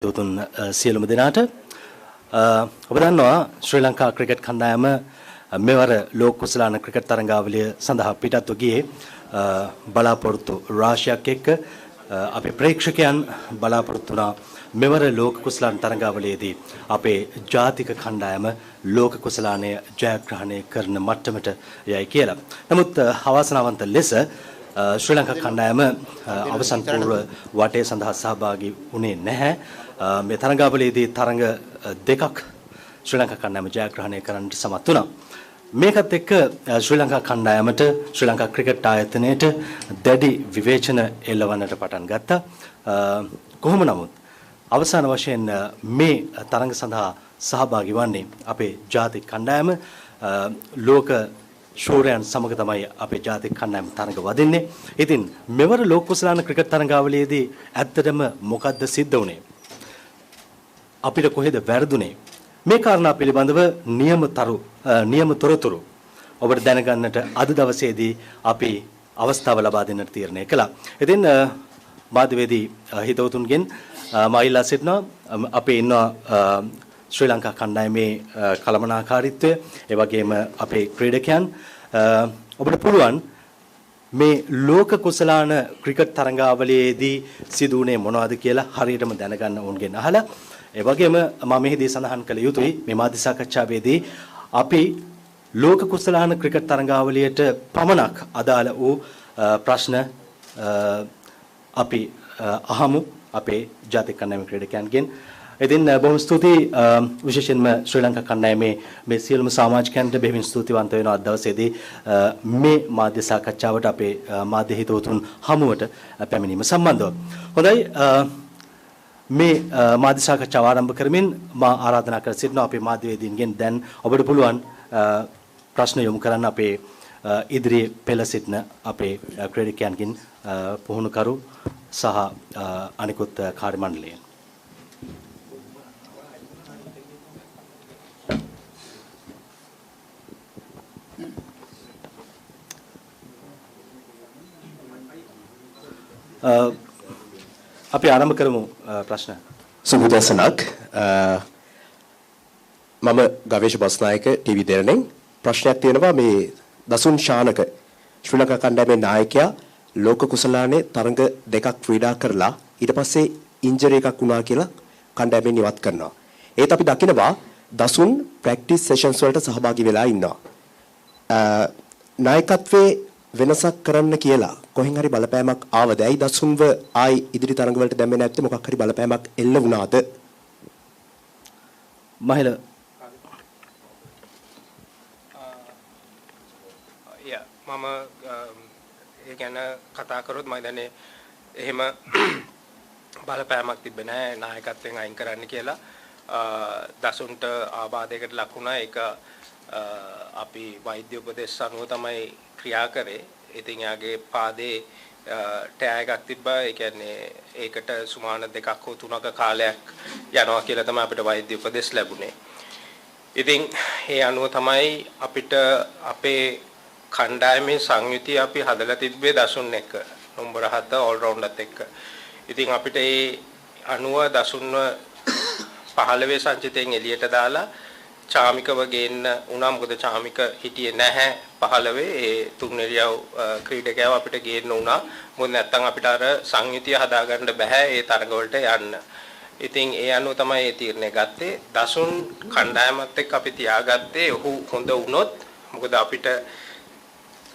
තුතුන් සියලුම දෙනාට ඔබ දන්නවා ශ්‍රී ලංකා ක්‍රිකට් කණ්ඩායම මෙවර ලෝක කුසලාන ක්‍රිකට් තරඟාවලිය සඳහා පිටත්ව ගියේ බලාපොරොත්තු රාශියක් එක්ක අපේ ප්‍රේක්ෂකයන් බලාපොරොත්තු වුණා මෙවර ලෝක කුසලාන තරඟාවලියේදී අපේ ජාතික කණ්ඩායම ලෝක කුසලානය ජයග්‍රහණය කරන මට්ටමට යයි කියලා. නමුත් අවාසනාවන්ත ලෙස ශ්‍රී ලංකා කණ්ඩායම අවසන් පූර්ව වටේ සඳහා සහභාගී වුණේ නැහැ. මේ තරඟාවලියේදී තරඟ දෙකක් ශ්‍රී ලංකා කණ්ඩායම ජයග්‍රහණය කරන්නට සමත් වුණා. මේකත් එක්ක ශ්‍රී ලංකා කණ්ඩායමට ශ්‍රී ලංකා ක්‍රිකට් ආයතනයට දැඩි විවේචන එල්ලවන්නට පටන් ගත්තා. කොහොම නමුත් අවසාන වශයෙන් මේ තරඟ සඳහා සහභාගී වන්නේ අපේ ජාතික කණ්ඩායම ලෝක ශූරයන් සමග තමයි අපේ ජාතික කණ්ඩායම තරඟ වදින්නේ. ඉතින් මෙවර ලෝක කුසලාන ක්‍රිකට් තරඟාවලියේදී ඇත්තටම මොකද්ද සිද්ධ වුනේ? අපිට කොහෙද වැරදුනේ? මේ කාරණා පිළිබඳව නියම තොරතුරු ඔබට දැනගන්නට අද දවසේදී අපි අවස්ථාව ලබා දෙන්නට තීරණය කළා. ඉතින් මාධ්‍යවේදී හිතවතුන්ගෙන් මම ඉල්ලා සිටිනවා අපේ ඉන්නවා ශ්‍රී ලංකා කණ්ඩායමේ කළමනාකාරීත්වය ඒ වගේම අපේ ක්‍රීඩකයන් ඔබට පුළුවන් මේ ලෝක කුසලාන ක්‍රිකට් තරඟාවලියේදී සිදු වුණේ මොනවද කියලා හරියටම දැනගන්න ඕන්ගෙන් අහලා ඒ වගේම මම මෙහිදී සඳහන් කළ යුතුයි මේ මාධ්‍ය සාකච්ඡාවේදී අපි ලෝක කුසලාන ක්‍රිකට් තරඟාවලියට පමණක් අදාළ වූ ප්‍රශ්න අපි අහමු අපේ ජාතික කණ්ඩායම ක්‍රීඩකයන්ගෙන්. ඉතින් බොහොම ස්තුතියි විශේෂයෙන්ම ශ්‍රී ලංකා කණ්ඩායමේ මේ සියලුම සමාජිකයන්ට බෙහෙවින් ස්තුතිවන්ත වෙනවා අද දවසේදී මේ මාධ්‍ය සාකච්ඡාවට අපේ මාධ්‍ය හිතවතුන් හමුවට පැමිණීම සම්බන්ධව. හොඳයි මේ මාධ්‍ය සාකච්ඡාව ආරම්භ කරමින් මා ආරාධනා කර සිටිනවා අපේ මාධ්‍යවේදීන්ගෙන් දැන් ඔබට පුළුවන් ප්‍රශ්න යොමු කරන්න අපේ ඉදිරියේ පෙළ සිටින අපේ ක්‍රීඩකයන්ගෙන් පුහුණුකරු සහ අනිකුත් කාර්ය මණ්ඩලයෙන්. අපි ආරම්භ කරමු ප්‍රශ්න. සුබදසනක් මම ගවේෂ බස්නායක ටීවී දෙරණෙන් ප්‍රශ්නයක් තියෙනවා මේ දසුන් ශානක ශ්‍රී ලංකා කණ්ඩායමේ නායකයා ලෝක කුසලානේ තරඟ දෙකක් ක්‍රීඩා කරලා ඊට පස්සේ ඉන්ජරි එකක් වුණා කියලා කණ්ඩායමෙන් ඉවත් කරනවා. ඒත් අපි දකිනවා දසුන් ප්‍රැක්ටිස් සෙෂන්ස් වලට සහභාගී වෙලා ඉන්නවා. නායකත්වයේ වෙනසක් කරන්න කියලා කොහෙන් හරි බලපෑමක් ආවද? ඇයි දසුන්ව ආයි ඉදිරි තරඟ වලට දැම්මේ නැත්තේ? මොකක් හරි බලපෑමක් එල්ල වුණාද? මහිල මම ඒ ගැන කතා කරොත් මම දන්නේ එහෙම බලපෑමක් තිබ්බේ නැහැ නායකත්වයෙන් අයින් කරන්න කියලා. දසුන්ට ආබාධයකට ලක් වුණා. ඒක අපි වෛද්‍ය උපදෙස් අනුව තමයි ක්‍රියා කරේ. ඉතින් යාගේ පාදේ ටැග් එකක් තිබ්බා. ඒ කියන්නේ ඒකට සුමාන 2ක හෝ 3ක කාලයක් යනවා කියලා තමයි අපිට වෛද්‍ය උපදෙස් ලැබුණේ. ඉතින් ඒ අනුව තමයි අපිට අපේ කණ්ඩායමේ සංයුතිය අපි හදලා තිබ්බේ දසුන් එක්ක. නම්බර 7 ඕල් රවුන්ඩර්ත් එක්ක. ඉතින් අපිට ඒ අනුව දසුන්ව 15 සංචිතයෙන් එළියට දාලා චාමිකව ගේන්න උනා. මොකද චාමික හිටියේ නැහැ 15 ඒ තුන්නෙරියව ක්‍රීඩකයව අපිට ගේන්න උනා. මොකද නැත්තම් අපිට අර සංයුතිය හදාගන්න බෑ ඒ තරඟ වලට යන්න. ඉතින් ඒ අනුව තමයි ඒ තීරණය ගත්තේ. දසුන් කණ්ඩායමත් එක්ක අපි තියාගත්තේ ඔහු හොඳ වුණොත්. මොකද අපිට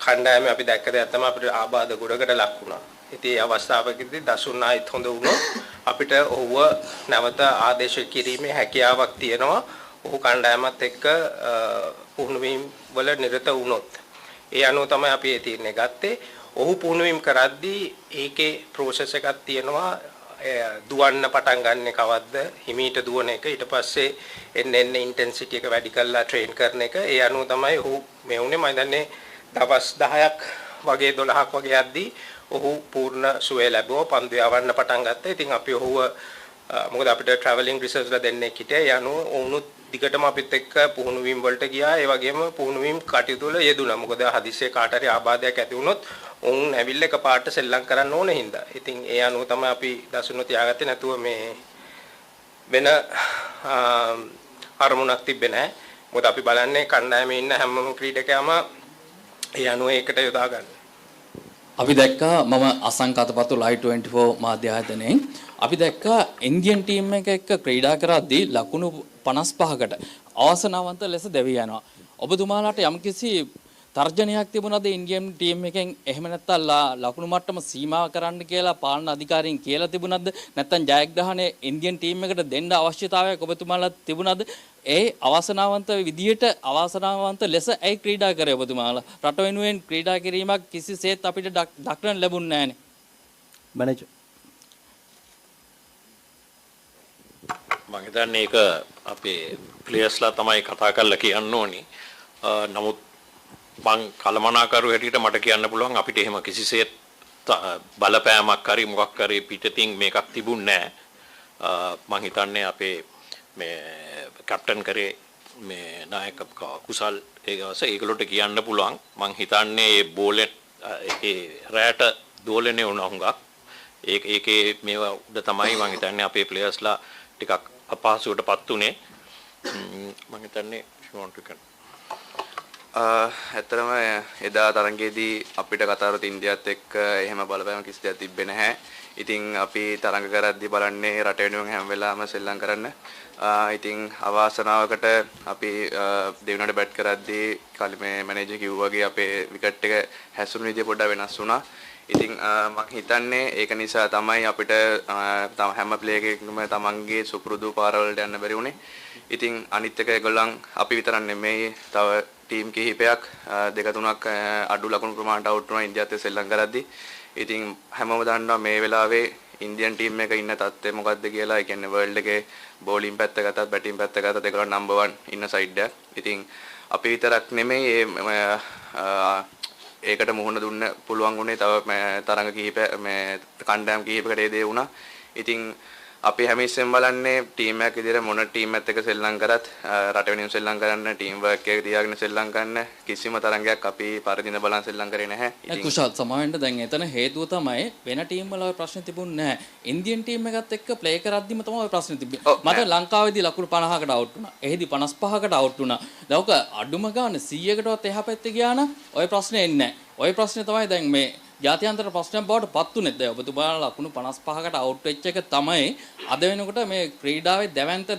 කණ්ඩායමේ අපි දැක්ක දෙයක් තමයි අපිට ආබාධ ගොඩකට ලක් වුණා. ඉතින් ඒ අවස්ථාවකදී දසුන් ආයිත් හොඳ වුණොත් අපිට ඔහුව නැවත ආදේශ කිරීමේ හැකියාවක් තියෙනවා. ඔහු කණ්ඩායමත් එක්ක පුහුණු වීම වල නිරත වුණොත්. ඒ අනුව තමයි අපි ඒ තීරණය ගත්තේ. ඔහු පුහුණු වීම කරද්දී ඒකේ process එකක් තියෙනවා. දුවන්න පටන් ගන්න කවද්ද හිමීට දුවන එක ඊට පස්සේ එන්න ඉන්ටෙන්සිටි එක වැඩි කරලා ට්‍රේන් කරන එක. ඒ අනුව තමයි ඔහු මේ වුණේ. මම දන්නේ දවස් 10ක් වගේ 12ක් වගේ යද්දී ඔහු පූර්ණ සුවය ලැබුවා. පන්දු යවන්න පටන් ගත්තා. ඉතින් අපි ඔහුව මොකද අපිට ට්‍රැවලින් රිසර්ච්ලා දෙන්නෙක් හිටියා. ඒ අනුව ඔවුනුත් දිගටම අපිත් එක්ක පුහුණු වීම වලට ගියා. ඒ වගේම පුහුණු වීම කටයුතු වල යෙදුණා. මොකද හදිස්සියේ කාට හරි ආබාධයක් ඇති වුණොත් උන් ඇවිල්ලා එකපාරට සෙල්ලම් කරන්න ඕන හින්දා. ඉතින් ඒ අනුව තමයි අපි දසුණු තියාගත්තේ. නැතුව මේ වෙන අරමුණක් තිබ්බේ නැහැ. මොකද අපි බලන්නේ කණ්ඩායමේ ඉන්න හැම ක්‍රීඩකයාම ඒ අනුව ඒකට යොදා ගන්න. අපි දැක්කා මම අසංකතපතු ලයිව් 24 මාධ්‍ය ආයතනයෙන් අපි දැක්කා ඉන්දියන් ටීම් එක එක්ක ක්‍රීඩා කරද්දී ලකුණු 55කට අවාසනාවන්ත ලෙස දැවී යනවා. ඔබතුමාලාට යම්කිසි තර්ජනයක් තිබුණාද ඉන්දියන් ටීම් එකෙන් එහෙම නැත්නම් ලකුණු මට්ටම සීමා කරන්න කියලා පාලන අධිකාරීන් කියලා තිබුණාද නැත්නම් ජයග්‍රහණය ඉන්දියන් ටීම් එකට දෙන්න අවශ්‍යතාවයක් ඔබතුමාලාට තිබුණාද? ඒ අවාසනාවන්ත විදියට අවාසනාවන්ත ලෙස ඇයි ක්‍රීඩා කරේ ඔබතුමාලා? රට වෙනුවෙන් ක්‍රීඩා කිරීමක් කිසිසේත් අපිට දක්නට ලැබුණ නැහැනේ. මැනේජර් මම හිතන්නේ ඒක අපේ ප්ලේයර්ස්ලා තමයි කතා කරලා කියන්න ඕනි. නමුත් මං කලමනාකරු හැටියට මට කියන්න පුළුවන් අපිට එහෙම කිසිසේත් බලපෑමක් හරි මොකක් හරි පිටතින් මේකක් තිබුණේ නැහැ. මං හිතන්නේ අපේ මේ කැප්ටන් කරේ මේ නායක කුසල් ඒගොල්ලොට කියන්න පුළුවන්. මං හිතන්නේ මේ බෝලෙන් ඒ රැට දෝලනේ වුණා හුඟක්. ඒකේ මේවා උඩ තමයි මං හිතන්නේ අපේ ප්ලේයර්ස්ලා ටිකක් අපහසුවටපත් උනේ. මං හිතන්නේ ඇත්තටම එදා තරඟයේදී අපිට කතාරත් ඉන්දියාත් එක්ක එහෙම බලපෑම කිසි දෙයක් තිබ්බේ නැහැ. ඉතින් අපි තරඟ කරද්දී බලන්නේ රට වෙනුවෙන් හැම වෙලාවෙම සෙල්ලම් කරන්න. ඉතින් අවාසනාවකට අපි දෙවුනට බැට් කරද්දී කලිමේ මැනේජර් කිව්වා වගේ අපේ විකට් එක හැසුණු විදිය පොඩ්ඩක් වෙනස් වුණා. ඉතින් මම හිතන්නේ ඒක නිසා තමයි අපිට හැම ප්ලේ එකකම තමන්ගේ සුපුරුදු පාරවලට යන්න බැරි වුණේ. ඉතින් අනිත් එක ඒගොල්ලන් අපි විතරක් නෙමෙයි තව ටීම් කිහිපයක් දෙක තුනක් අඩු ලකුණු ප්‍රමාණයට අවුට් වුණා ඉන්දියාත් සෙල්ලම් කරද්දී. ඉතින් හැමෝම දන්නවා මේ වෙලාවේ ඉන්දියන් ටීම් එක ඉන්න තත්ත්වය මොකද්ද කියලා. ඒ කියන්නේ වර්ල්ඩ් එකේ බෝලින් පැත්ත ගත්තත් බැටින් පැත්ත ගත්තත් ඒගොල්ලන් නම්බර් 1 ඉන්න සයිඩ් එක. ඉතින් අපි විතරක් නෙමෙයි ඒකට මුහුණ දුන්න පුළුවන් උනේ තව තරඟ කිහිප මේ කණ්ඩායම් කිහිපයකට ඒ දේ වුණා. ඉතින් අපි හැමෙස්සෙම බලන්නේ ටීම් එකක් විදිහට මොන ටීම් එකත් එක්ක සෙල්ලම් කරත් රට වෙනුවෙන් සෙල්ලම් කරන්න ටීම් වර්ක් එක තියාගෙන සෙල්ලම් කරන්න කිසිම තරඟයක් අපි පරදින බලන් සෙල්ලම් කරේ නැහැ. ඉතින් කුෂාල් සමාවෙන්න දැන් එතන හේතුව තමයි වෙන ටීම් වල ඔය ප්‍රශ්න තිබුණේ නැහැ. ඉන්දියන් ටීම් එකත් එක්ක ප්ලේ කරද්දිම තමයි ඔය ප්‍රශ්න තිබ්බේ. මට ලංකාවේදී ලකුණු 50කට අවුට් වුණා. එහෙදි 55කට අවුට් වුණා. දැන් ඔක අඩුම ගාන 100කටවත් එහා පැත්තේ ගියා නම් ඔය ප්‍රශ්නේ එන්නේ නැහැ. ඔය ප්‍රශ්නේ තමයි දැන් මේ ජාත්‍යන්තර ප්‍රශ්නයක් බවට පත් උනේ. දැන් ඔබතුමාලා ලකුණු 55කට අවුට් වෙච්ච එක තමයි අද වෙනකොට මේ ක්‍රීඩාවේ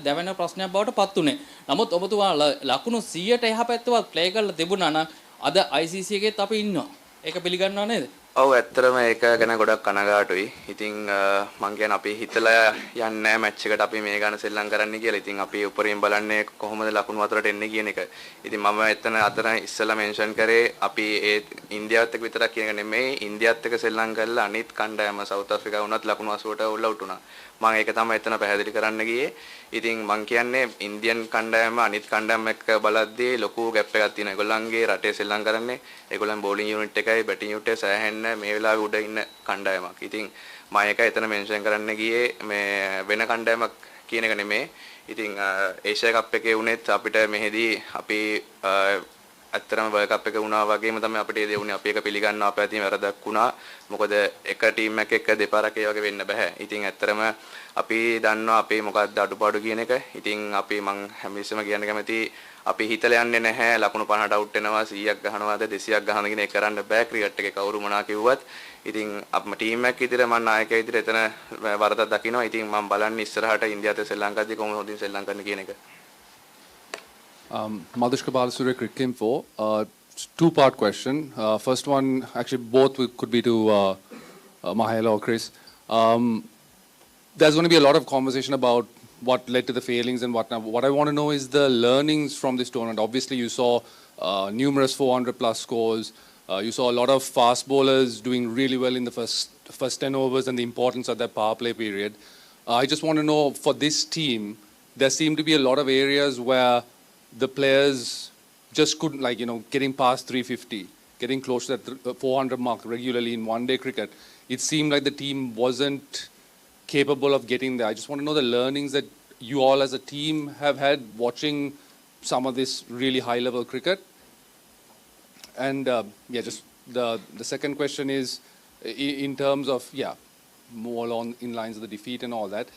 දැවෙන ප්‍රශ්නයක් බවට පත් උනේ. නමුත් ඔබතුමාලා ලකුණු 100ට එහා පැත්තවත් ප්ලේ කරලා තිබුණා නම් අද ICC එකෙත් අපි ඉන්නවා. ඒක පිළිගන්නව නේද? ඔව් ඇත්තටම ඒක ගැන ගොඩක් කනගාටුයි. ඉතින් මං කියන්නේ අපි හිතලා යන්නේ නැහැ මැච් එකට අපි මේ ගන්න සෙල්ලම් කරන්න කියලා. ඉතින් අපි උඩරින් බලන්නේ කොහොමද ලකුණු අතරට එන්නේ කියන එක. ඉතින් මම එතන අතන ඉස්සෙල්ලා මෙන්ෂන් කරේ අපි ඒ ඉන්දියාවත් එක්ක විතරක් කියන එක නෙමෙයි ඉන්දියාත් එක්ක සෙල්ලම් කරලා අනිත් කණ්ඩායම සවුත් ආෆ්‍රිකා වුණත් ලකුණු 80ට ඕල් අවුට් වුණා. මම ඒක තමයි එතන පැහැදිලි කරන්න ගියේ. ඉතින් මං කියන්නේ ඉන්දියන් කණ්ඩායම අනිත් කණ්ඩායම එක්ක බලද්දී ලොකු ગેප් එකක් තියෙනවා. ඒගොල්ලන්ගේ රටේ සෙල්ලම් කරන්නේ ඒගොල්ලන් බෝලිං යුනිට් එකයි බැටිං යුනිට් එක සෑහෙන්න මේ වෙලාවේ උඩ ඉන්න කණ්ඩායමක්. ඉතින් මම ඒක එතන මෙන්ෂන් කරන්න ගියේ මේ වෙන කණ්ඩායමක් කියන එක නෙමෙයි. ඉතින් ඒෂියා කප් එකේ උනේත් අපිට මෙහෙදී අපි ඇත්තටම වර්ල්ඩ් කප් එක වුණා වගේම තමයි අපිට ඒ දේ උනේ. අපි ඒක පිළිගන්නවා අපේ අතින් වැරදක් වුණා. මොකද එක ටීම් එකක් එක්ක දෙපාරක් ඒ වගේ වෙන්න බෑ. ඉතින් ඇත්තටම අපි දන්නවා අපේ මොකක්ද අඩුපාඩු කියන එක. ඉතින් අපි මං හැමතිස්සෙම කියන්න කැමති අපි හිතලා යන්නේ නැහැ ලකුණු 50ට අවුට් වෙනවා 100ක් ගහනවාද 200ක් ගහන කියන එක කරන්න බෑ ක්‍රිකට් එකේ කවුරු මොනවා කිව්වත්. ඉතින් අපේ ටීම් එකක් විදිහට මම නායකයෙක් විදිහට එතන වරදක් දකිනවා. ඉතින් මම බලන්නේ ඉස්සරහට ඉන්දියාවේ ශ්‍රී ලංකාවේදී කොහොමද හොඳින් ශ්‍රී ලංකන්න කියන එක. Madhushka Balasuriya, Cricket Info. Two-part question. First one, actually both could be to Mahela or Chris. There's going to be a lot of conversation about what led to the failings and whatnot. What I want to know is the learnings from this tournament. Obviously, you saw numerous 400-plus scores. You saw a lot of fast bowlers doing really well in the first 10 overs and the importance of that power play period. I just want to know, for this team, there seem to be a lot of areas where the players just couldn't, like, you know, getting past 350, getting close to that 400 mark regularly in one-day cricket. It seemed like the team wasn't capable of getting there. I just want to know the learnings that you all as a team have had watching some of this really high-level cricket. And, yeah, just the second question is, in terms of, yeah, more along in lines of the defeat and all that,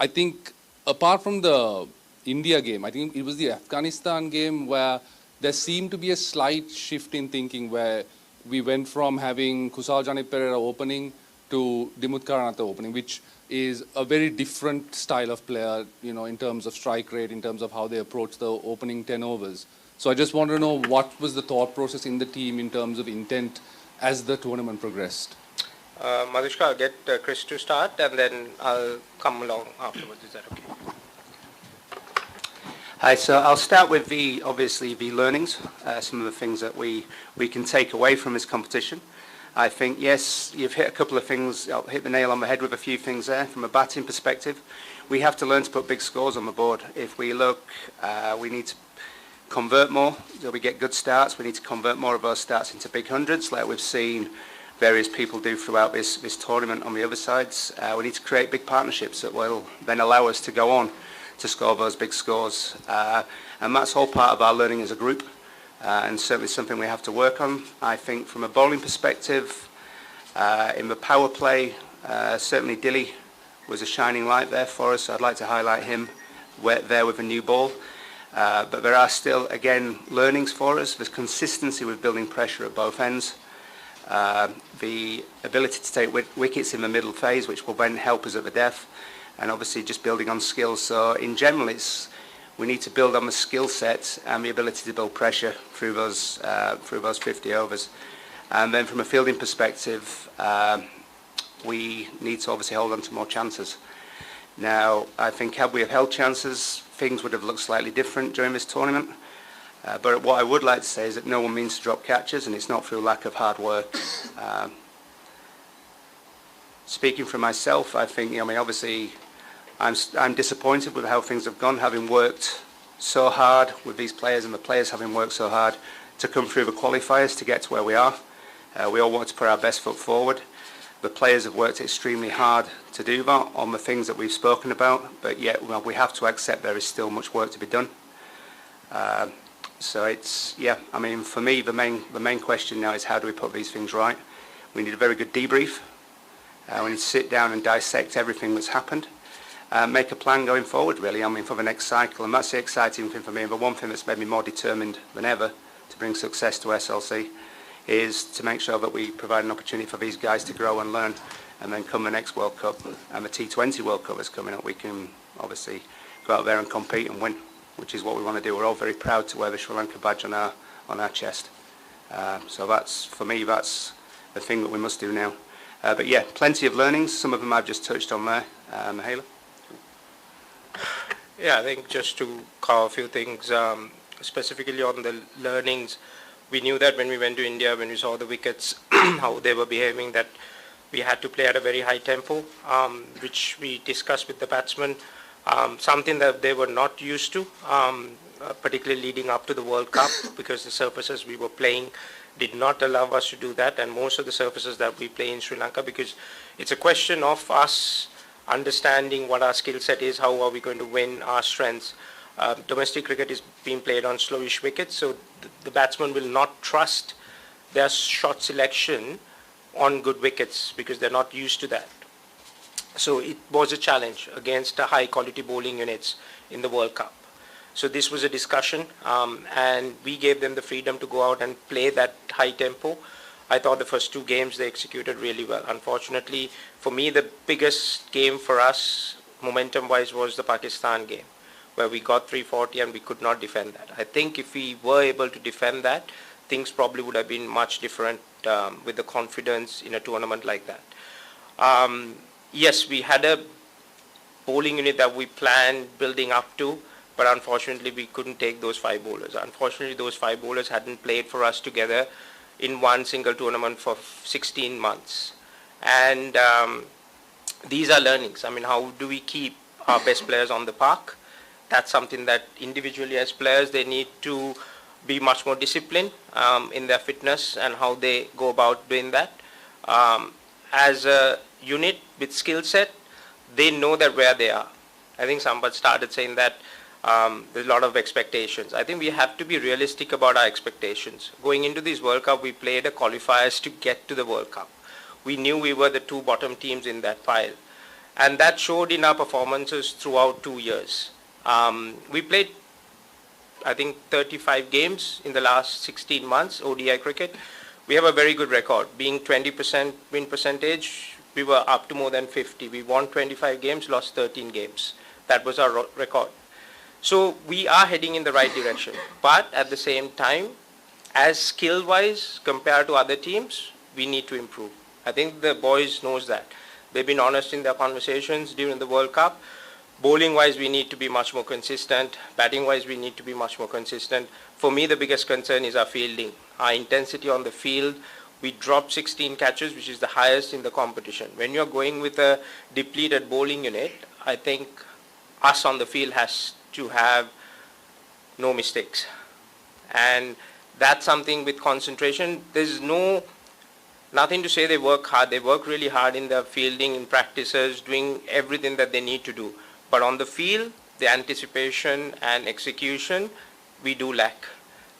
I think apart from the India game, I think it was the Afghanistan game where there seemed to be a slight shift in thinking where we went from having Kusal Janip Pereira opening to Dimut Karanatha opening, which is a very different style of player, you know, in terms of strike rate, in terms of how they approach the opening 10 overs. So I just want to know what was the thought process in the team in terms of intent as the tournament progressed. Madhushka, I'll get Chris to start and then I'll come along afterwards. Is that okay? Hi, so I'll start with obviously the learnings, some of the things that we can take away from this competition. I think, yes, you've hit a couple of things, I'll hit the nail on the head with a few things there. From a batting perspective, we have to learn to put big scores on the board. If we look, we need to convert more, so we get good starts. We need to convert more of those starts into big hundreds, like we've seen various people do throughout this tournament on the other sides. We need to create big partnerships that will then allow us to go on to score those big scores. And that's all part of our learning as a group, and certainly something we have to work on. I think from a bowling perspective, in the power play, certainly Dilly was a shining light there for us. So I'd like to highlight him there with a new ball. But there are still, again, learnings for us. There's consistency with building pressure at both ends. The ability to take wickets in the middle phase, which will then help us at the death, and obviously just building on skills. So in general, we need to build on the skill set and the ability to build pressure through those 50 overs. And then from a fielding perspective, we need to obviously hold on to more chances. Now, I think had we have held chances, things would have looked slightly different during this tournament. But what I would like to say is that no one means to drop catches, and it's not through lack of hard work. Speaking for myself, I think, obviously, I'm disappointed with how things have gone, having worked so hard with these players and the players having worked so hard to come through the qualifiers to get to where we are. We all want to put our best foot forward. The players have worked extremely hard to do that on the things that we've spoken about, but yet we have to accept there is still much work to be done. So it's, for me, the main question now is how do we put these things right? We need a very good debrief. We need to sit down and dissect everything that's happened. Make a plan going forward, really, for the next cycle. And that's the exciting thing for me. And the one thing that's made me more determined than ever to bring success to SLC is to make sure that we provide an opportunity for these guys to grow and learn. And then come the next World Cup and the T20 World Cup that's coming up, we can obviously go out there and compete and win, which is what we want to do. We're all very proud to wear the Sri Lanka badge on our chest. So that's, for me, that's the thing that we must do now. But yeah, plenty of learnings. Some of them I've just touched on there. Mahela? Yeah, I think just to cover a few things, specifically on the learnings, we knew that when we went to India, when we saw the wickets, how they were behaving, that we had to play at a very high tempo, which we discussed with the batsmen, something that they were not used to, particularly leading up to the World Cup, because the surfaces we were playing did not allow us to do that, and most of the surfaces that we play in Sri Lanka, because it's a question of us understanding what our skill set is, how are we going to win our strengths. Domestic cricket is being played on slowish wickets, so the batsman will not trust their shot selection on good wickets because they're not used to that. So it was a challenge against high quality bowling units in the World Cup. So this was a discussion, and we gave them the freedom to go out and play that high tempo. I thought the first two games they executed really well. Unfortunately, for me, the biggest game for us, momentum-wise, was the Pakistan game, where we got 340 and we could not defend that. I think if we were able to defend that, things probably would have been much different with the confidence in a tournament like that. Yes, we had a bowling unit that we planned building up to, but unfortunately we couldn't take those 5 bowlers. Unfortunately, those 5 bowlers hadn't played for us together in one single tournament for 16 months. And these are learnings. How do we keep our best players on the park? That's something that individually as players, they need to be much more disciplined in their fitness and how they go about doing that. As a unit with skill set, they know that where they are. I think somebody started saying that there's a lot of expectations. I think we have to be realistic about our expectations. Going into this World Cup, we played the qualifiers to get to the World Cup. We knew we were the 2 bottom teams in that pile. And that showed in our performances throughout 2 years. We played, I think, 35 games in the last 16 months, ODI cricket. We have a very good record. Being 20% win percentage, we were up to more than 50. We won 25 games, lost 13 games. That was our record. So we are heading in the right direction. But at the same time, as skill-wise compared to other teams, we need to improve. I think the boys knows that. They've been honest in their conversations during the World Cup. Bowling-wise, we need to be much more consistent. Batting-wise, we need to be much more consistent. For me, the biggest concern is our fielding. Our intensity on the field, we dropped 16 catches, which is the highest in the competition. When you're going with a depleted bowling unit, I think us on the field has to have no mistakes. And that's something with concentration. There's nothing to say they work hard. They work really hard in their fielding, in practices, doing everything that they need to do. But on the field, the anticipation and execution, we do lack.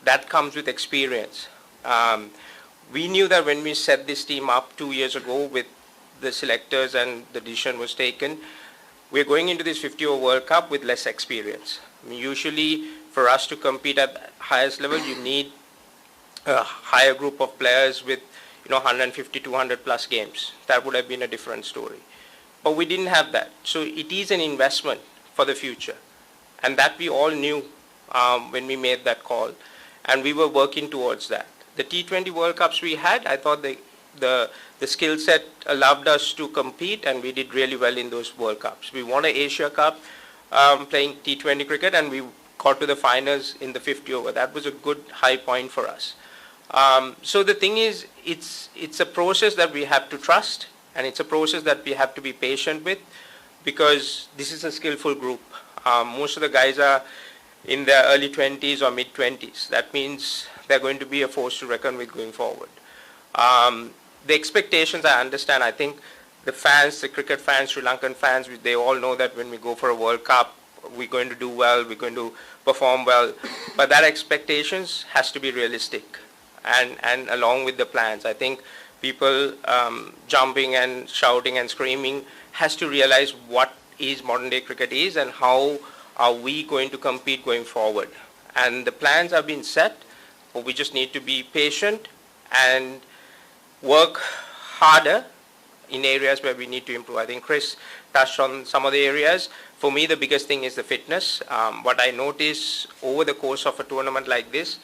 That comes with experience. We knew that when we set this team up 2 years ago with the selectors and the decision was taken, we're going into this 50-over World Cup with less experience. I mean, usually, for us to compete at the highest level, you need a higher group of players with 150, 200 plus games. That would have been a different story. But we didn't have that. So it is an investment for the future. And that we all knew when we made that call. And we were working towards that. The T20 World Cups we had, I thought the skill set allowed us to compete, and we did really well in those World Cups. We won an Asia Cup playing T20 cricket, and we got to the finals in the 50 over. That was a good high point for us. So the thing is, it's a process that we have to trust, and it's a process that we have to be patient with, because this is a skillful group. Most of the guys are in their early 20s or mid 20s. That means they're going to be a force to reckon with going forward. The expectations, I understand. I think the fans, the cricket fans, Sri Lankan fans, they all know that when we go for a World Cup, we're going to do well, we're going to perform well. But that expectations has to be realistic, and along with the plans. I think people jumping and shouting and screaming has to realize what is modern day cricket is and how are we going to compete going forward. And the plans have been set, but we just need to be patient and work harder in areas where we need to improve. I think Chris touched on some of the areas. For me, the biggest thing is the fitness. What I notice over the course of a tournament like this,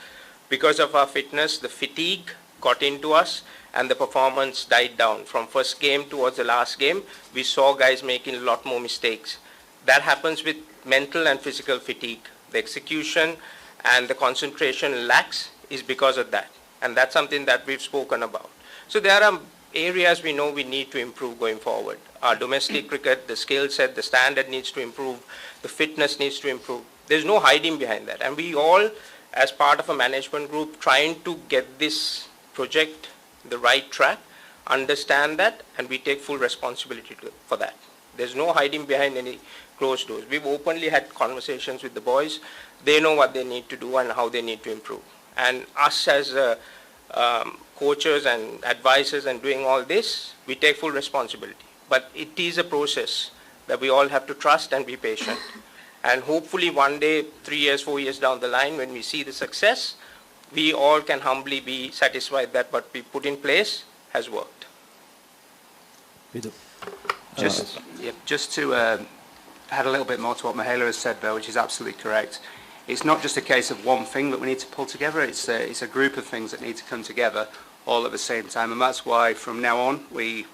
because of our fitness, the fatigue got into us and the performance died down. From first game towards the last game, we saw guys making a lot more mistakes. That happens with mental and physical fatigue. The execution and the concentration lacks is because of that. And that's something that we've spoken about. So there are areas we know we need to improve going forward. Our domestic cricket, the skill set, the standard needs to improve, the fitness needs to improve. There's no hiding behind that. And we all, as part of a management group, trying to get this project the right track, understand that, and we take full responsibility for that. There's no hiding behind any closed doors. We've openly had conversations with the boys. They know what they need to do and how they need to improve. And us as coaches and advisors and doing all this, we take full responsibility. But it is a process that we all have to trust and be patient. And hopefully one day, 3 years, 4 years down the line, when we see the success, we all can humbly be satisfied that what we put in place has worked. Just to add a little bit more to what Mahela has said there, which is absolutely correct. It's not just a case of one thing that we need to pull together. It's a group of things that need to come together all at the same time, and that's why from now on we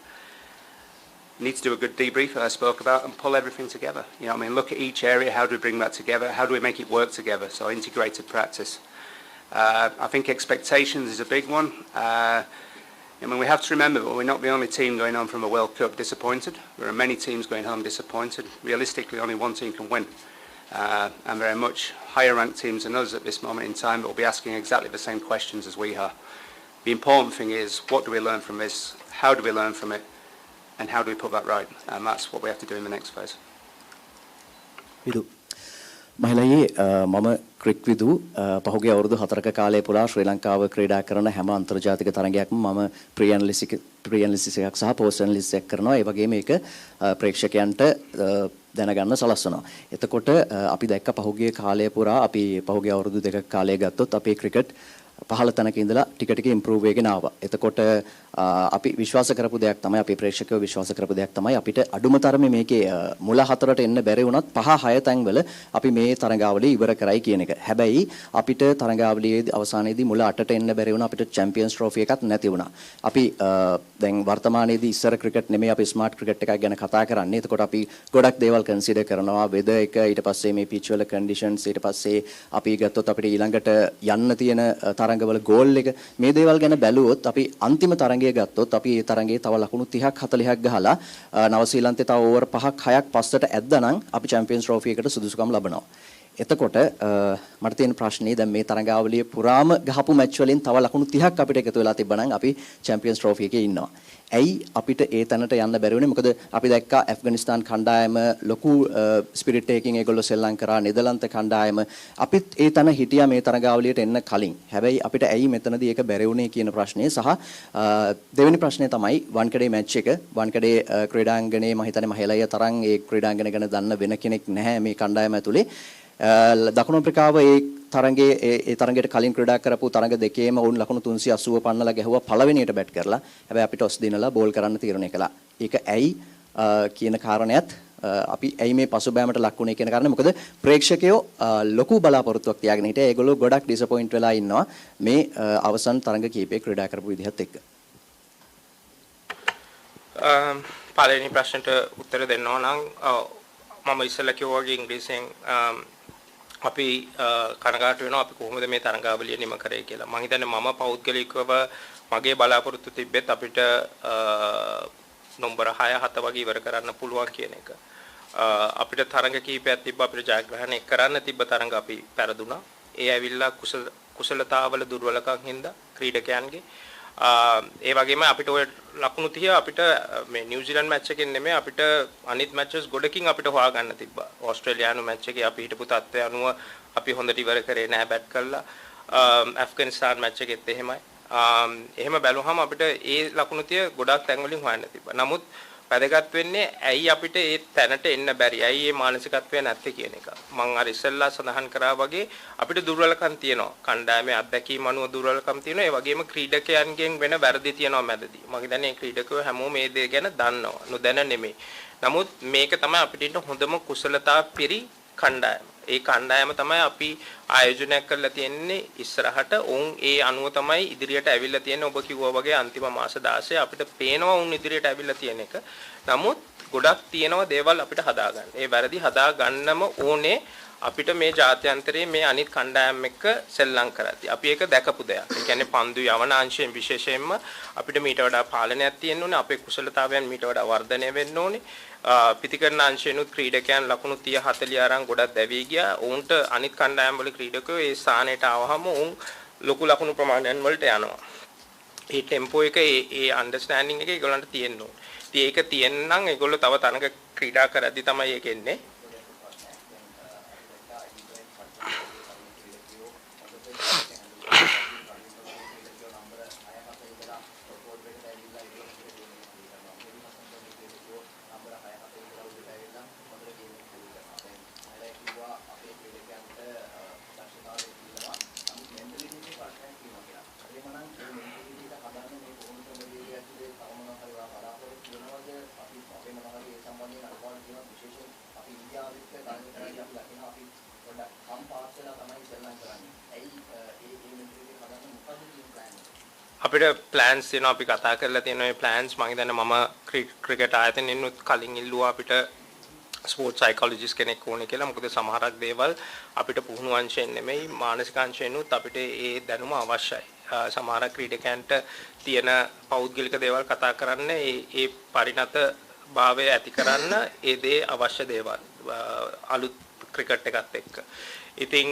need to do a good debrief that I spoke about and pull everything together. Look at each area. How do we bring that together? How do we make it work together? So integrated practice. I think expectations is a big one. We have to remember that we're not the only team going on from a World Cup disappointed. There are many teams going home disappointed. Realistically, only one team can win. And there are much higher ranked teams than us at this moment in time that will be asking exactly the same questions as we are. The important thing is, what do we learn from this? How do we learn from it? And how do we put that right? And that's what we have to do in the next phase. මහිලයි මම ක්‍රික්විදු පහුගිය අවුරුදු 4ක කාලය පුරා ශ්‍රී ලංකාව ක්‍රීඩා කරන හැම අන්තර්ජාතික තරගයක්ම මම ප්‍රී ඇනලිසිස් එකක් සහ පෝස්ට් ඇනලිසිස් එකක් කරනවා. ඒ වගේම මේක ප්‍රේක්ෂකයන්ට දැනගන්න සලස්වනවා. එතකොට අපි දැක්ක පහුගිය කාලය පුරා අපි පහුගිය අවුරුදු 2ක කාලය ගත්තොත් අපේ ක්‍රිකට් පහළ තැනක ඉඳලා ටික ටික ඉම්ප්‍රූව් වෙගෙන ආවා. එතකොට අපි විශ්වාස කරපු දෙයක් තමයි අපේ ප්‍රේක්ෂකයෝ විශ්වාස කරපු දෙයක් තමයි අපිට අඩුම තරමේ මේකේ මුල හතරට එන්න බැරි වුණත් 5-6 තැන්වල අපි මේ තරඟාවලිය ඉවර කරයි කියන එක. හැබැයි අපිට තරඟාවලියේදී අවසානයේදී මුල 8ට එන්න බැරි වුණා. අපිට චැම්පියන්ස් ට්‍රෝෆි එකක් නැති වුණා. අපි දැන් වර්තමානයේදී ඉස්සර ක්‍රිකට් නෙමෙයි අපි ස්මාර්ට් ක්‍රිකට් එකක් ගැන කතා කරන්නේ. එතකොට අපි ගොඩක් දේවල් කන්සිඩර් කරනවා. වෙදර් එක, ඊට පස්සේ මේ පිච් වල කන්ඩිෂන්ස්, ඊට පස්සේ අපි ගත්තොත් අපිට ඊළඟට යන්න තියෙන තරඟවල ගෝල් එක, මේ දේවල් ගැන බැලුවොත් අපි අන්තිම තරඟය ගත්තොත් අපි ඒ තරඟයේ තව ලකුණු 30ක් 40ක් ගහලා නවසීලන්තේ තව ඕවර් 5ක් 6ක් පස්සට ඇද්දානම් අපි චැම්පියන්ස් ට්‍රෝෆි එකට සුදුසුකම් ලබනවා. එතකොට මට තියෙන ප්‍රශ්නේ දැන් මේ තරඟාවලියේ පුරාම ගහපු මැච් වලින් තව ලකුණු 30ක් අපිට එකතු වෙලා තිබ්බනම් අපි චැම්පියන්ස් ට්‍රෝෆි එකේ ඉන්නවා. ඇයි අපිට ඒ තැනට යන්න බැරි වුණේ? මොකද අපි දැක්කා ඇෆ්ගනිස්තාන් කණ්ඩායම ලොකු ස්පිරිට් එකකින් ඒගොල්ලෝ සෙල්ලම් කරා. නෙදර්ලන්ත කණ්ඩායම අපිත් ඒ තැන හිටියා මේ තරඟාවලියට එන්න කලින්. හැබැයි අපිට ඇයි මෙතනදී ඒක බැරි වුණේ කියන ප්‍රශ්නේ සහ දෙවෙනි ප්‍රශ්නේ තමයි වන්කඩේ මැච් එක. වන්කඩේ ක්‍රීඩාංගණයේ මම හිතන්නේ මහේලය තරම් ඒ ක්‍රීඩාංගණය ගැන දන්න වෙන කෙනෙක් නැහැ මේ කණ්ඩායම ඇතුලේ. දකුණු අප්‍රිකාව ඒ තරඟයට කලින් ක්‍රීඩා කරපු තරඟ දෙකේම වුන් ලකුණු 380 පන්නලා ගැහුවා පළවෙනියට බැට් කරලා. හැබැයි අපිට ඔස් දිනලා බෝල් කරන්න තීරණය කළා. ඒක ඇයි කියන කාරණයත් අපි ඇයි මේ පසුබෑමට ලක් වුණේ කියන කාරණේ. මොකද ප්‍රේක්ෂකයෝ ලොකු බලාපොරොත්තුවක් තියාගෙන හිටියා. ඒගොල්ලෝ ගොඩක් ඩිසපොයින්ට් වෙලා ඉන්නවා මේ අවසන් තරඟ කීපේ ක්‍රීඩා කරපු විදිහත් එක්ක. පළවෙනි ප්‍රශ්නට උත්තර දෙන්න ඕන නම් මම ඉස්සෙල්ලා කිව්වා වගේ ඉංග්‍රීසියෙන් අපි කනගාටු වෙනවා අපි කොහොමද මේ තරඟාවලිය නිම කරේ කියලා. මම හිතන්නේ මම පෞද්ගලිකව මගේ බලාපොරොත්තු තිබ්බෙත් අපිට නම්බර 6-7 වගේ ඉවර කරන්න පුළුවන් කියන එක. අපිට තරඟ කීපයක් තිබ්බ අපිට ජයග්‍රහණය කරන්න තිබ්බ තරඟ අපි පෙරදුනා. ඒ ඇවිල්ලා කුසලතාවල දුර්වලකම් හින්දා ක්‍රීඩකයන්ගේ ඒ වගේම අපිට ඔය ලකුණු 30 අපිට මේ නිව්සීලන්ත මැච් එකෙන් නෙමෙයි අපිට අනිත් මැචස් ගොඩකින් අපිට හොයා ගන්න තිබ්බා. ඕස්ට්‍රේලියානු මැච් එකේ අපි හිටපු තත්ත්වය අනුව අපි හොඳට ඉවර කරේ නැහැ බැට් කළා. ඇෆ්ගනිස්තාන් මැච් එකෙත් එහෙමයි. එහෙම බැලුවහම අපිට ඒ ලකුණු 30 ගොඩක් තැන් වලින් හොයන්න තිබ්බා. නමුත් වැදගත් වෙන්නේ ඇයි අපිට ඒ තැනට එන්න බැරි? ඇයි මේ මානසිකත්වය නැත්තේ කියන එක. මම අර ඉස්සෙල්ලා සඳහන් කරා වගේ අපිට දුර්වලකම් තියෙනවා. කණ්ඩායමේ අත්දැකීම් අනුව දුර්වලකම් තියෙනවා. ඒ වගේම ක්‍රීඩකයන්ගෙන් වෙන වැරදි තියෙනවා මැදදී. මම හිතන්නේ ක්‍රීඩකයෝ හැමෝම මේ දේ ගැන දන්නවා. නොදැන නෙමෙයි. නමුත් මේක තමයි අපිට ඉන්න හොඳම කුසලතා පිරි කණ්ඩායම. ඒ කණ්ඩායම තමයි අපි ආයෝජනය කරලා තියෙන්නේ ඉස්සරහට. උන් ඒ අනුව තමයි ඉදිරියට ඇවිල්ලා තියෙන්නේ. ඔබ කිව්වා වගේ අන්තිම මාස 16 අපිට පේනවා උන් ඉදිරියට ඇවිල්ලා තියෙන එක. නමුත් ගොඩක් තියෙනවා දේවල් අපිට හදාගන්න. ඒ වැරදි හදාගන්නම ඕනේ අපිට මේ ජාත්‍යන්තරයේ මේ අනිත් කණ්ඩායම් එක්ක සෙල්ලම් කරද්දී. අපි ඒක දැකපු දෙයක්. ඒ කියන්නේ පන්දු යවන අංශයෙන් විශේෂයෙන්ම අපිට මීට වඩා පාලනයක් තියෙන්න ඕනේ. අපේ කුසලතාවයන් මීට වඩා වර්ධනය වෙන්න ඕනේ. පිටිකරන අංශයෙන්ුත් ක්‍රීඩකයන් ලකුණු 30 40 අරන් ගොඩක් දැවී ගියා. උන්ට අනිත් කණ්ඩායම් වල ක්‍රීඩකයෝ ඒ ස්ථානයට ආවහම උන් ලොකු ලකුණු ප්‍රමාණයන් වලට යනවා. ඒ ටෙම්පෝ එක ඒ අන්ඩර්ස්ටෑන්ඩින් එක ඒගොල්ලන්ට තියෙන්න ඕනේ. ඉතින් ඒක තියෙනනම් ඒගොල්ලෝ තව තරඟ ක්‍රීඩා කරද්දී තමයි ඒක එන්නේ. අපිට ප්ලෑන්ස් තියෙනවා අපි කතා කරලා තියෙන මේ ප්ලෑන්ස් මම හිතන්නේ මම ක්‍රිකට් ආයතනෙිනුත් කලින් ඉල්ලුවා අපිට ස්පෝර්ට්ස් සයිකොලොජිස්ට් කෙනෙක් ඕනේ කියලා. මොකද සමහරක් දේවල් අපිට පුහුණු අංශයෙන් නෙමෙයි මානසික අංශයෙන්ුත් අපිට ඒ දැනුම අවශ්‍යයි. සමහර ක්‍රීඩකයන්ට තියෙන පෞද්ගලික දේවල් කතා කරන්න ඒ පරිණත භාවය ඇති කරන්න ඒ දේ අවශ්‍ය දේවල් අලුත් ක්‍රිකට් එකත් එක්ක. ඉතින්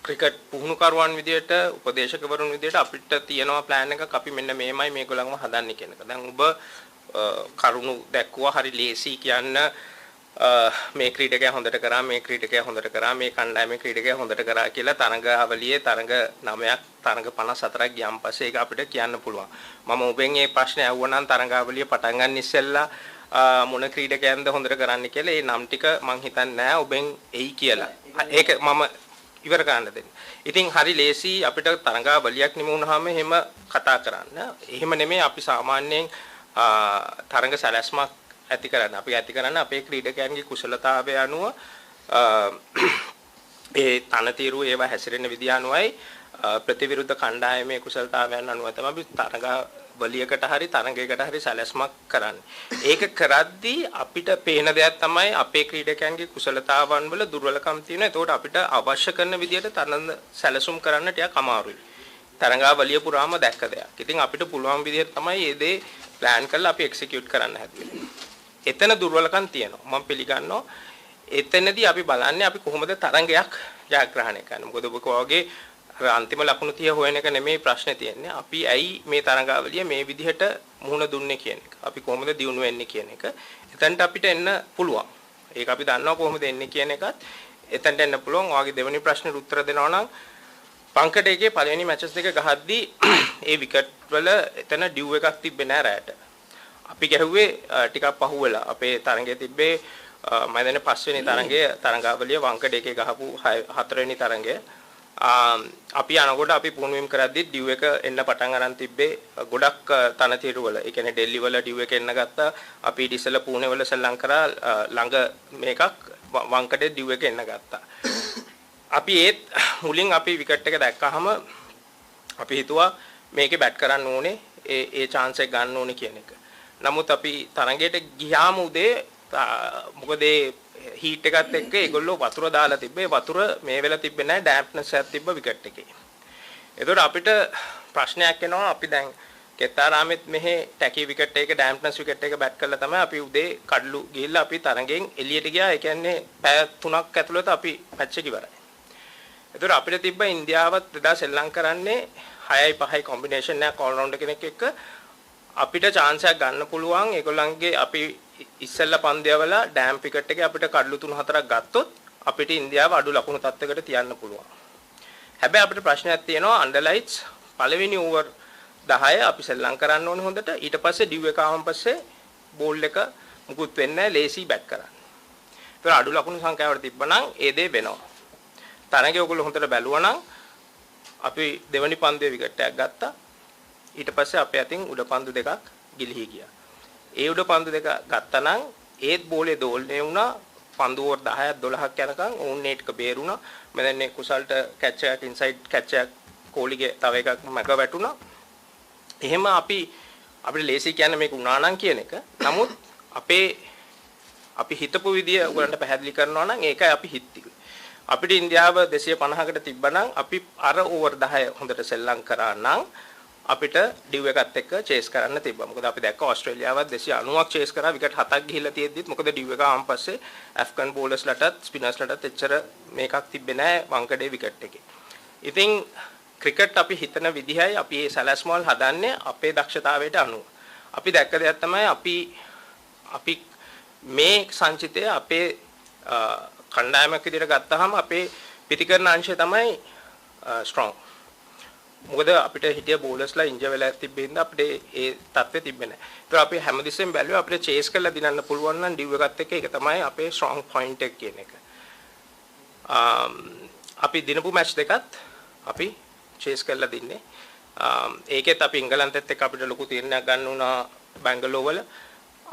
ක්‍රිකට් පුහුණුකරුවන් විදියට උපදේශකවරුන් විදියට අපිට තියෙනවා ප්ලෑන් එකක් අපි මෙන්න මේමයි මේගොල්ලන්ව හදන්නේ කියන එක. දැන් ඔබ කරුණු දැක්කුවා හරි ලේසි කියන්න මේ ක්‍රීඩකයා හොඳට කරා මේ ක්‍රීඩකයා හොඳට කරා මේ කණ්ඩායමේ ක්‍රීඩකයා හොඳට කරා කියලා තරඟාවලියේ තරඟ 9ක් තරඟ 54ක් ගියන් පස්සේ ඒක අපිට කියන්න පුළුවන්. මම ඔබෙන් මේ ප්‍රශ්නේ අහුවනම් තරඟාවලිය පටන් ගන්න ඉස්සෙල්ලා මොන ක්‍රීඩකයන්ද හොඳට කරන්න කියලා ඒ නම් ටික මං හිතන්නේ නැහැ ඔබෙන් එයි කියලා. ඒක මම ඉවර කරන්න දෙන්න. ඉතින් හරි ලේසි අපිට තරඟාවලියක් නිම වුණාම එහෙම කතා කරන්න. එහෙම නෙමෙයි අපි සාමාන්‍යයෙන් තරඟ සැලැස්මක් ඇති කරන්න. අපි ඇති කරන්න අපේ ක්‍රීඩකයන්ගේ කුසලතාවය අනුව ඒ තනතිරු ඒවා හැසිරෙන විදිය අනුවයි ප්‍රතිවිරුද්ධ කණ්ඩායමේ කුසලතාවයන් අනුව තමයි අපි තරඟවලියකට හරි තරඟයකට හරි සැලැස්මක් කරන්නේ. ඒක කරද්දී අපිට පේන දෙයක් තමයි අපේ ක්‍රීඩකයන්ගේ කුසලතාවන් වල දුර්වලකම් තියෙනවා. ඒකට අපිට අවශ්‍ය කරන විදියට තරඟ සැලසුම් කරන්න ටිකක් අමාරුයි. තරඟාවලිය පුරාම දැක්ක දෙයක්. ඉතින් අපිට පුළුවන් විදියට තමයි මේ දේ ප්ලෑන් කරලා අපි එක්සිකියුට් කරන්න හැදුවේ. එතන දුර්වලකම් තියෙනවා. මම පිළිගන්නවා. එතනදී අපි බලන්නේ අපි කොහොමද තරඟයක් ජයග්‍රහණය කරන්නේ. මොකද ඔබ වගේ අන්තිම ලකුණු 30 හොයන එක නෙමෙයි ප්‍රශ්නේ තියෙන්නේ. අපි ඇයි මේ තරඟාවලිය මේ විදිහට මුහුණ දුන්නේ කියන එක. අපි කොහොමද දියුණු වෙන්නේ කියන එක. එතනට අපිට එන්න පුළුවන්. ඒක අපි දන්නවා කොහොමද එන්නේ කියන එකත් එතනට එන්න පුළුවන්. ඔයාගේ දෙවෙනි ප්‍රශ්නෙට උත්තර දෙනවා නම් පංකඩ එකේ පළවෙනි මැචස් දෙක ගහද්දී ඒ විකට් වල එතන ඩිව් එකක් තිබ්බේ නෑ රැට. අපි ගැහුවේ ටිකක් පහුවෙලා අපේ තරඟයේ තිබ්බේ මම දැන් පස්වෙනි තරඟයේ තරඟාවලිය වංකඩ එකේ ගහපු හතරවෙනි තරඟය. අපි අනකොට අපි පුහුණුවීම් කරද්දී ඩිව් එක එන්න පටන් අරන් තිබ්බේ ගොඩක් තනතිරු වල. ඒ කියන්නේ ඩෙල්ලි වල ඩිව් එක එන්න ගත්තා. අපි ඊට ඉස්සෙල්ලා පුහුණුව වල සෙල්ලම් කරා ළඟ මේකක් වංකඩේ ඩිව් එක එන්න ගත්තා. අපි ඒත් මුලින් අපි විකට් එක දැක්කහම අපි හිතුවා මේකේ බැට් කරන්න ඕනේ ඒ chance එක ගන්න ඕනේ කියන එක. නමුත් අපි තරඟයට ගියාම උදේ මොකද හීට් එකත් එක්ක ඒගොල්ලෝ වතුර දාලා තිබ්බේ වතුර මේ වෙලාව තිබ්බේ නැහැ ඩැම්ප්නස් එකක් තිබ්බ විකට් එකේ. ඒතකොට අපිට ප්‍රශ්නයක් එනවා අපි දැන් කෙත්තාරාමෙත් මෙහි ටැකි විකට් එක ඩැම්ප්නස් විකට් එක බැට් කරලා තමයි අපි උදේ කඩලු ගිහිල්ලා අපි තරඟෙන් එළියට ගියා. ඒ කියන්නේ පැය 3ක් ඇතුළත අපි මැච් එක ඉවරයි. ඒතකොට අපිට තිබ්බ ඉන්දියාවත් එදා සෙල්ලම් කරන්නේ 6යි 5යි කොම්බිනේෂන් එකක් ඕල් රවුන්ඩර් කෙනෙක් එක්ක අපිට chance එකක් ගන්න පුළුවන්. ඒගොල්ලන්ගේ අපි ඉස්සෙල්ලා පන්දියවලා ඩෑම් විකට් එකේ අපිට කඩලු 3-4ක් ගත්තොත් අපිට ඉන්දියාව අඩු ලකුණු තත්ත්වයකට තියන්න පුළුවන්. හැබැයි අපිට ප්‍රශ්නයක් තියෙනවා අන්ඩර්ලයිට්ස් පළවෙනි ඕවර් 10 අපි සෙල්ලම් කරන්න ඕනේ හොඳට. ඊට පස්සේ ඩිව් එක ආවම පස්සේ බෝල් එක මුකුත් වෙන්නේ නැහැ ලේසි බැට් කරන්න. ඒතර අඩු ලකුණු සංඛ්‍යාවට තිබ්බනම් ඒ දේ වෙනවා. තරඟේ ඔයගොල්ලෝ හොඳට බැලුවා නම් අපි දෙවනි පන්දුවේ විකට් එකක් ගත්තා. ඊට පස්සේ අපේ අතින් උඩ පන්දු දෙකක් ගිලිහි ගියා. ඒ උඩ පන්දු දෙක ගත්තා නම් ඒත් බෝලේ දෝලණය වුණා. පන්දු ඕවර් 10ක් 12ක් යනකම් ඕන් නේට්ක බේරුණා. මම දැන් කුසල්ට කැච් එකක් ඉන්සයිඩ් කැච් එකක් කෝලිගේ තව එකක් මග වැටුණා. එහෙම අපිට ලේසි කියන්නේ මේක වුණා නම් කියන එක. නමුත් අපි හිතපු විදිය ඔයගලන්ට පැහැදිලි කරනවා නම් ඒකයි අපි හිතුවේ. අපිට ඉන්දියාව 250කට තිබ්බනම් අපි අර ඕවර් 10 හොඳට සෙල්ලම් කරා නම් අපිට ඩිව් එකත් එක්ක චේස් කරන්න තිබ්බා. මොකද අපි දැක්ක ඕස්ට්‍රේලියාවත් 290ක් චේස් කරා විකට් 7ක් ගිහිල්ලා තියෙද්දිත් මොකද ඩිව් එක ආවන් පස්සේ ඇෆ්ගන් බෝලර්ස්ලටත් ස්පිනර්ස්ලටත් එච්චර මේකක් තිබ්බේ නැහැ වංකඩේ විකට් එකේ. ඉතින් ක්‍රිකට් අපි හිතන විදිහයි අපි මේ සැලැස්මවල් හදන්නේ අපේ දක්ෂතාවයට අනුව. අපි දැක්ක දෙයක් තමයි අපි මේ සංචිතය අපේ කණ්ඩායමක් විදිහට ගත්තාම අපේ පිටිකරන අංශය තමයි ස්ට්‍රොං. මොකද අපිට හිටිය බෝලර්ස්ලා ඉන්ජර් වෙලා තිබෙන්න අපිට ඒ තත්ත්වෙ තිබෙන්නේ නැහැ. ඒතර අපි හැමදෙස්සෙම බැලුවා අපිට චේස් කරලා දිනන්න පුළුවන් නම් ඩිව් එකත් එක්ක ඒක තමයි අපේ ස්ට්‍රොං පොයින්ට් එක කියන එක. අපි දිනපු මැච් දෙකත් අපි චේස් කරලා දින්නේ. ඒකෙත් අපි එංගලන්තෙත් එක්ක අපිට ලොකු තීරණයක් ගන්න උනා බැංගලෝර වල.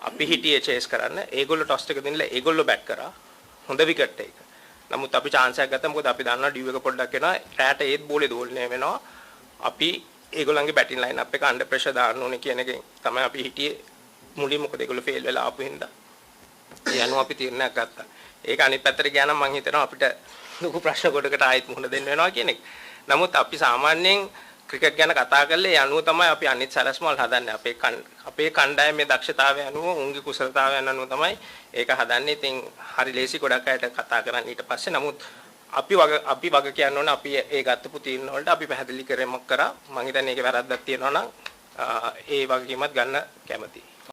අපි හිටියේ චේස් කරන්න. ඒගොල්ලෝ ටොස් එක දෙන්නලා ඒගොල්ලෝ බැට් කරා. හොඳ විකට් එක. නමුත් අපි chance එකක් ගත්තා මොකද අපි දන්නවා ඩිව් එක පොඩ්ඩක් එනවා. රැට ඒත් බෝලේ දෝලණය වෙනවා. අපි ඒගොල්ලන්ගේ බැටින් ලයින් අප් එක අන්ඩර් ප්‍රෙෂර් දාන්න ඕනේ කියන එකෙන් තමයි අපි හිටියේ මුලින්. මොකද ඒගොල්ලෝ ෆේල් වෙලා ආපු හින්දා. ඒ අනුව අපි තීරණයක් ගත්තා. ඒක අනිත් පැත්තට ගියා නම් මම හිතනවා අපිට ලොකු ප්‍රශ්න කොටකට ආයෙත් මුහුණ දෙන්න වෙනවා කියන එක. නමුත් අපි සාමාන්‍යයෙන් ක්‍රිකට් ගැන කතා කරලා ඒ අනුව තමයි අපි අනිත් සැලැස්මවල් හදන්නේ. අපේ කණ්ඩායමේ දක්ෂතාවය අනුව උන්ගේ කුසලතාවයන් අනුව තමයි ඒක හදන්නේ. ඉතින් හරි ලේසි ගොඩක් අයට කතා කරන්න ඊට පස්සේ. නමුත් අපි වග කියන්න ඕනේ අපි ඒ ගත්තපු තීරණ වලට අපි පැහැදිලි කරමක් කරා. මම හිතන්නේ ඒකේ වැරද්දක් තියෙනවා නම් ඒ වගකීමත් ගන්න කැමතියි.